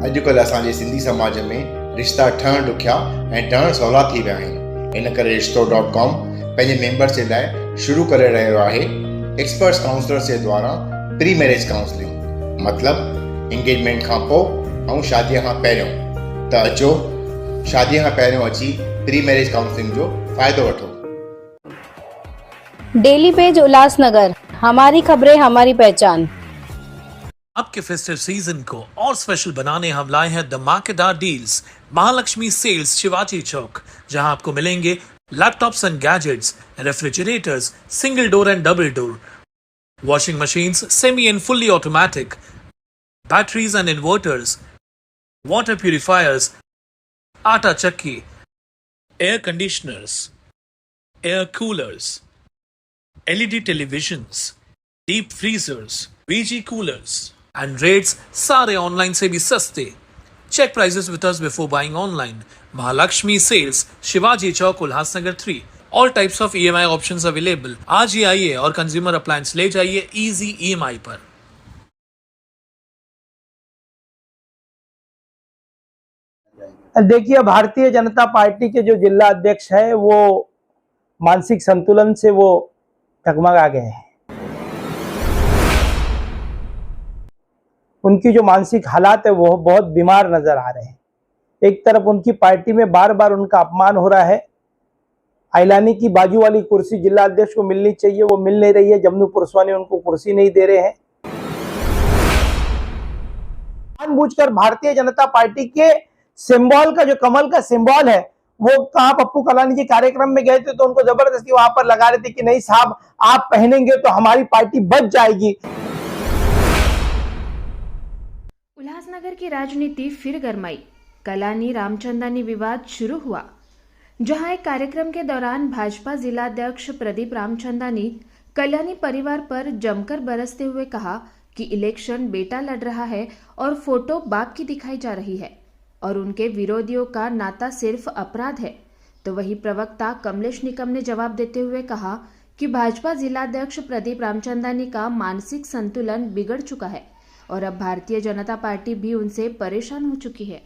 अॼुकल्ह असांजे सिंधी समाज में रिश्ता ठहण ॾुखिया ऐं ठहण सवला थी विया आहिनि। इन करे रिश्तो.com पंहिंजे मेंबर्स जे लाइ शुरू करे रहियो आहे एक्सपर्ट्स काउंसलर्स जे द्वारा प्री मैरिज काउंसलिंग, मतिलबु इंगेजमेंट खां पोइ ऐं शादीअ खां पहिरियों। त अचो शादीअ खां पहिरियों अची प्री मैरिज काउंसलिंग जो फ़ाइदो वठो। डेली पेज उल्लासनगर, हमारी खबरें हमारी पहचान। आपके फेस्टिव सीजन को और स्पेशल बनाने हम लाए हैं धमाकेदार डील्स महालक्ष्मी सेल्स शिवाजी चौक, जहां आपको मिलेंगे laptops and gadgets, refrigerators, single door and double door, washing machines semi and fully automatic, batteries and inverters, water purifiers, आटा चक्की, air conditioners, air coolers, LED televisions, deep freezers, VG coolers and rates सारे online से भी सस्ते। Check prices with us before buying online. Mahalakshmi sales Shivaji Chowk Ulhasnagar 3। All types of EMI options available. आज ही आइए और consumer appliance ले जाइए इजी EMI पर। देखिए, भारतीय जनता पार्टी के जो जिला अध्यक्ष है वो मानसिक संतुलन से वो डगमगा गए हैं। उनकी जो मानसिक हालात है वो बहुत बीमार नजर आ रहे हैं। एक तरफ उनकी पार्टी में बार बार उनका अपमान हो रहा है। आइलानी की बाजू वाली कुर्सी जिला अध्यक्ष को मिलनी चाहिए, वो मिल नहीं रही है। जमनू पुरस्वानी उनको कुर्सी नहीं दे रहे हैं। जानबूझकर भारतीय जनता पार्टी के सिंबल का, जो कमल का सिंबल है, वो कहाँ पप्पू कलानी जी कार्यक्रम में गए थे तो उनको जबरदस्ती वहां पर लगा रहे थे कि नहीं साहब आप पहनेंगे तो हमारी पार्टी बच जाएगी। उल्लासनगर की राजनीति फिर गरमाई। कलानी रामचंदानी विवाद शुरू हुआ, जहां एक कार्यक्रम के दौरान भाजपा जिलाध्यक्ष प्रदीप रामचंदानी कलानी परिवार पर जमकर बरसते हुए कहा कि इलेक्शन बेटा लड़ रहा है और फोटो बाप की दिखाई जा रही है और उनके विरोधियों का नाता सिर्फ अपराध है। तो वही प्रवक्ता कमलेश निकम ने जवाब देते हुए कहा कि भाजपा जिलाध्यक्ष प्रदीप रामचंदानी का मानसिक संतुलन बिगड़ चुका है और अब भारतीय जनता पार्टी भी उनसे परेशान हो चुकी है।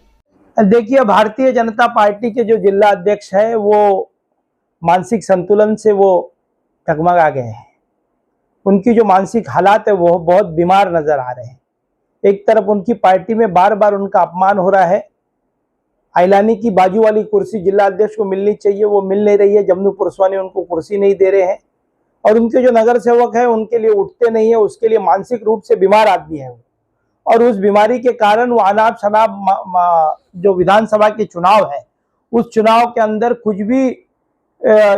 देखिए, भारतीय जनता पार्टी के जो जिला अध्यक्ष है वो मानसिक संतुलन से वो डगमगा गए हैं। उनकी जो मानसिक हालात है वो बहुत बीमार नजर आ रहे हैं। एक तरफ उनकी पार्टी में बार बार उनका अपमान हो रहा है। आइलानी की बाजू वाली कुर्सी जिला अध्यक्ष को मिलनी चाहिए, वो मिल नहीं रही है। जमनू पुरस्वानी उनको कुर्सी नहीं दे रहे हैं और उनके जो नगर सेवक है उनके लिए उठते नहीं है। उसके लिए मानसिक रूप से बीमार आदमी है वो, और उस बीमारी के कारण वो अनाप शनाप जो विधानसभा के चुनाव है उस चुनाव के अंदर कुछ भी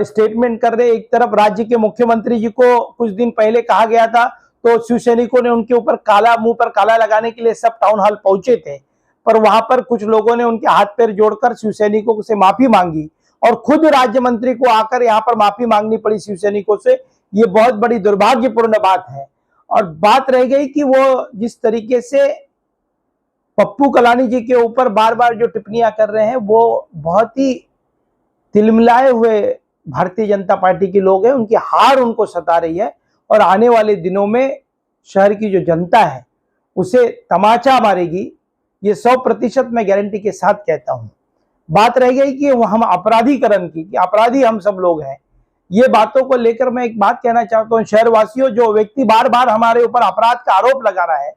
स्टेटमेंट कर रहे। एक तरफ राज्य के मुख्यमंत्री जी को कुछ दिन पहले कहा गया था तो शिवसैनिकों ने उनके ऊपर काला, मुंह पर काला लगाने के लिए सब टाउन हॉल पहुंचे थे, पर वहां पर कुछ लोगों ने उनके हाथ पैर जोड़कर शिवसैनिकों से माफी मांगी और खुद राज्य मंत्री को आकर यहाँ पर माफी मांगनी पड़ी शिवसैनिकों से। ये बहुत बड़ी दुर्भाग्यपूर्ण बात है। और बात रह गई कि वो जिस तरीके से पप्पू कलानी जी के ऊपर बार बार जो टिप्पणियां कर रहे हैं वो बहुत ही तिलमिलाए हुए भारतीय जनता पार्टी के लोग हैं। उनकी हार उनको सता रही है और आने वाले दिनों में शहर की जो जनता है उसे तमाचा मारेगी। ये 100% मैं गारंटी के साथ कहता हूं। बात रह गई कि हम अपराधीकरण की, कि अपराधी हम सब लोग हैं। ये बातों को लेकर मैं एक बात कहना चाहता हूं, शहरवासियों, जो व्यक्ति बार बार हमारे ऊपर अपराध का आरोप लगा रहा है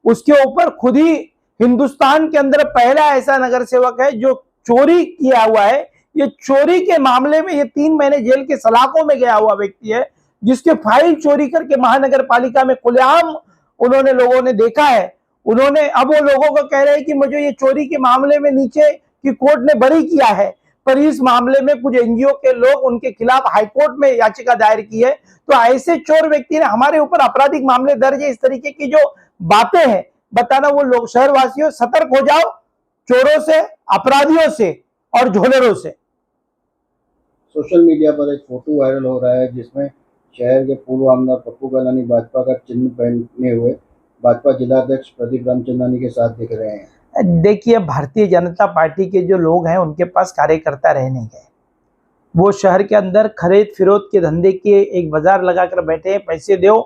उसके ऊपर खुद ही हिंदुस्तान के अंदर पहला ऐसा नगर सेवक है जो चोरी किया हुआ है। ये चोरी के मामले में ये 3 महीने जेल के सलाखों में गया हुआ व्यक्ति है, जिसके फाइल चोरी करके महानगर पालिका में खुलेआम उन्होंने लोगों ने देखा है। उन्होंने अब वो लोगों को कह रहे हैं कि मुझे ये चोरी के मामले में नीचे की कोर्ट ने बरी किया है, पर इस मामले में कुछ NGO के लोग उनके खिलाफ हाईकोर्ट में याचिका दायर की है। तो ऐसे चोर व्यक्ति ने हमारे ऊपर आपराधिक मामले दर्ज है। इस तरीके की जो बातें हैं, बताना वो लोग, शहरवासियों सतर्क हो जाओ चोरों से, अपराधियों से और झोलरों से। सोशल मीडिया पर एक फोटो वायरल हो रहा है जिसमें शहर के पूर्व आमदार पप्पू कलानी भाजपा का चिन्ह पहने हुए भाजपा जिलाध्यक्ष प्रदीप रामचंदानी के साथ दिख रहे हैं। देखिए, भारतीय जनता पार्टी के जो लोग हैं उनके पास कार्यकर्ता रह नहीं गए। वो शहर के अंदर खरीद फिरोद के धंधे के एक बाजार लगाकर बैठे हैं। पैसे दो,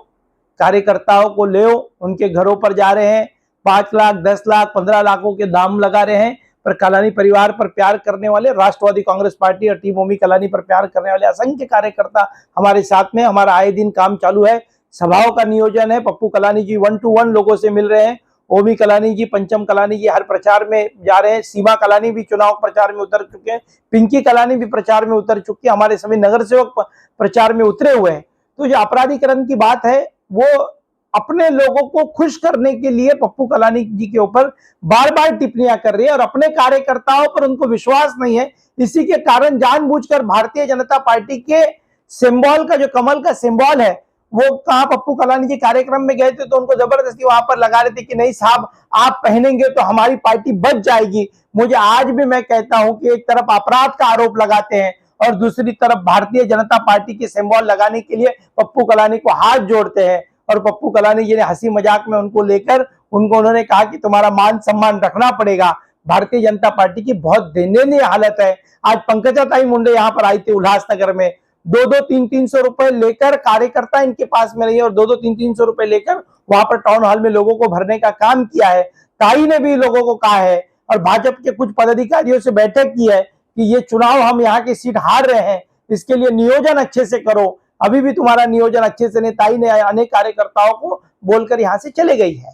कार्यकर्ताओं को ले, उनके घरों पर जा रहे हैं, 5 लाख 10 लाख 15 लाखों के दाम लगा रहे हैं। पर कलानी परिवार पर प्यार करने वाले, राष्ट्रवादी कांग्रेस पार्टी और टीम ओमी कलानी पर प्यार करने वाले असंख्य कार्यकर्ता हमारे साथ में। हमारा आए दिन काम चालू है, सभाओं का नियोजन है। पप्पू कलानी जी 1 to 1 लोगों से मिल रहे हैं। ओमी कलानी जी, पंचम कलानी जी हर प्रचार में जा रहे हैं। सीमा कलानी भी चुनाव प्रचार में उतर चुके हैं। पिंकी कलानी भी प्रचार में उतर चुकी है। हमारे सभी नगर सेवक प्रचार में उतरे हुए हैं। तो जो अपराधीकरण की बात है, वो अपने लोगों को खुश करने के लिए पप्पू कलानी जी के ऊपर बार बार टिप्पणियां कर रही है और अपने कार्यकर्ताओं पर उनको विश्वास नहीं है। इसी के कारण जानबूझकर भारतीय जनता पार्टी के सिंबल का, जो कमल का सिंबल है, वो कहा पप्पू कलानी जी कार्यक्रम में गए थे तो उनको जबरदस्ती वहां पर लगा रहे थे कि नहीं साहब आप पहनेंगे तो हमारी पार्टी बच जाएगी। मुझे आज भी मैं कहता हूं कि एक तरफ अपराध का आरोप लगाते हैं और दूसरी तरफ भारतीय जनता पार्टी के सिंबल लगाने के लिए पप्पू कलानी को हाथ जोड़ते हैं। और पप्पू कलानी जी ने हंसी मजाक में उनको लेकर उन्होंने कहा कि तुम्हारा मान सम्मान रखना पड़ेगा। भारतीय जनता पार्टी की बहुत दयनीय हालत है। आज पंकजाताई मुंडे यहाँ पर आई थी उल्लासनगर में, 2-2, 300 रुपए लेकर कार्यकर्ता इनके पास में रही और 2-2, 300 रुपए लेकर वहां पर टाउन हॉल में लोगों को भरने का काम किया है। ताई ने भी लोगों को कहा है और भाजपा के कुछ पदाधिकारियों से बैठक की है कि ये चुनाव हम यहाँ की सीट हार रहे हैं, इसके लिए नियोजन अच्छे से करो। अभी भी तुम्हारा नियोजन अच्छे से नहीं। ताई ने अनेक कार्यकर्ताओं को बोलकर यहाँ से चले गई है।